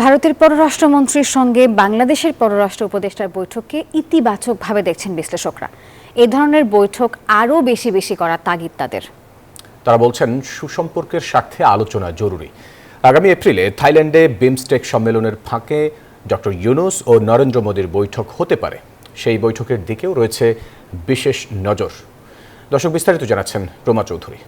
ভারতের পররাষ্ট্রমন্ত্রীর সঙ্গে বাংলাদেশের পররাষ্ট্র উপদেষ্টার বৈঠককে ইতিবাচকভাবে দেখছেন বিশ্লেষকরা। এ ধরনের বৈঠক আরও বেশি করার তাগিদ তাদের। তারা বলছেন, সুসম্পর্কের স্বার্থে আলোচনা জরুরি। আগামী এপ্রিলে থাইল্যান্ডে বিমস্টেক সম্মেলনের ফাঁকে ডক্টর ইউনূস ও নরেন্দ্র মোদীর বৈঠক হতে পারে। সেই বৈঠকের দিকেও রয়েছে বিশেষ নজর। দর্শক, বিস্তারিত জানাচ্ছেন রোমা চৌধুরী।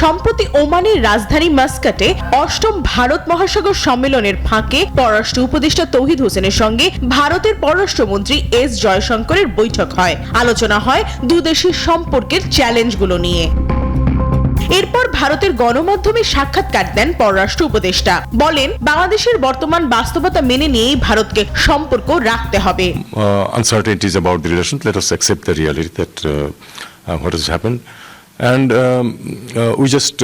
সম্প্রতি ওমানের রাজধানী মাস্কাটে অষ্টম ভারত মহাসাগর সম্মেলনের ফাঁকে পররাষ্ট্র উপদেষ্টা তৌহিদ হোসেনের সঙ্গে ভারতের পররাষ্ট্রমন্ত্রী এস জয়শঙ্করের বৈঠক হয়। আলোচনা হয় দুদেশের সম্পর্কের চ্যালেঞ্জগুলো নিয়ে। এরপর ভারতের গণমাধ্যমে সাক্ষাৎকার দেন পররাষ্ট্র উপদেষ্টা। বলেন, বাংলাদেশের বর্তমান বাস্তবতা মেনে নিয়েই ভারতকে সম্পর্ক রাখতে হবে। Uncertainties about the relations, let us accept the reality that what has happened. And we just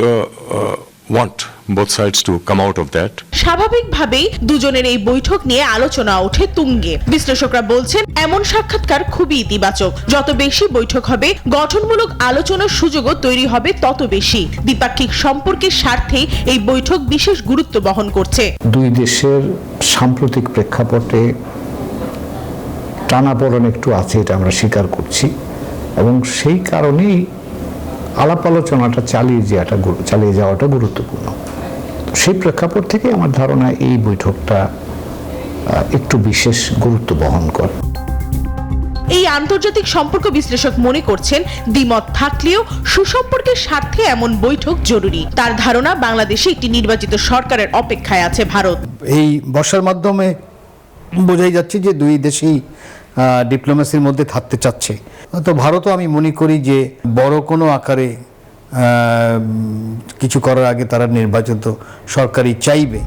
want both sides to come out of that. স্বাভাবিকভাবেই দুজনের এই বৈঠক নিয়ে আলোচনা ওঠে তুঙ্গে। বিশ্লেষকরা বলছেন, এমন সাক্ষাৎকার খুবই ইতিবাচক। যত বেশি বৈঠক হবে, গঠনমূলক আলোচনার সুযোগও তৈরি হবে তত বেশি। দ্বিপাক্ষিক সম্পর্কের স্বার্থে এই বৈঠক বিশেষ গুরুত্ব বহন করছে। দুই দেশের সাম্প্রতিক প্রেক্ষাপটে টানাপোড়েন একটু আছে, এটা আমরা স্বীকার করছি, এবং সেই কারণেই আলাপ আলোচনাটা চালিয়ে যাওয়াটা গুরুত্বপূর্ণ। সেই প্রেক্ষাপট থেকে আমার ধারণা এই বৈঠকটা একটু বিশেষ গুরুত্ব বহন করে। এই আন্তর্জাতিক সম্পর্ক বিশ্লেষক মনে করছেন, দ্বিমত থাকলেও সুসম্পর্কের স্বার্থে এমন বৈঠক জরুরি। তার ধারণা, বাংলাদেশে একটি নির্বাচিত সরকারের অপেক্ষায় আছে ভারত। এই বসার মাধ্যমে বোঝাই যাচ্ছে যে দুই দেশেই ডিপ্লোমেসির মধ্যে থাকতে চাচ্ছে। তো ভারতও আমি মনে করি যে বড় কোনো আকারে কিছু করার আগে তারা নির্বাচিত সরকারই চাইবে।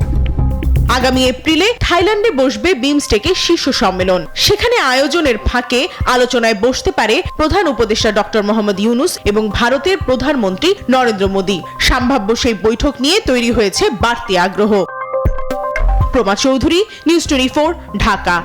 আগামী এপ্রিলে থাইল্যান্ডে বসবে বিমস্টেকের শীর্ষ সম্মেলন। সেখানে আয়োজনের ফাঁকে আলোচনায় বসতে পারে প্রধান উপদেষ্টা ডক্টর মোহাম্মদ ইউনূস এবং ভারতের প্রধানমন্ত্রী নরেন্দ্র মোদী। সম্ভাব্য সেই বৈঠক নিয়ে তৈরি হয়েছে বাড়তি আগ্রহ। রোমা চৌধুরী, নিউজ 24, ঢাকা।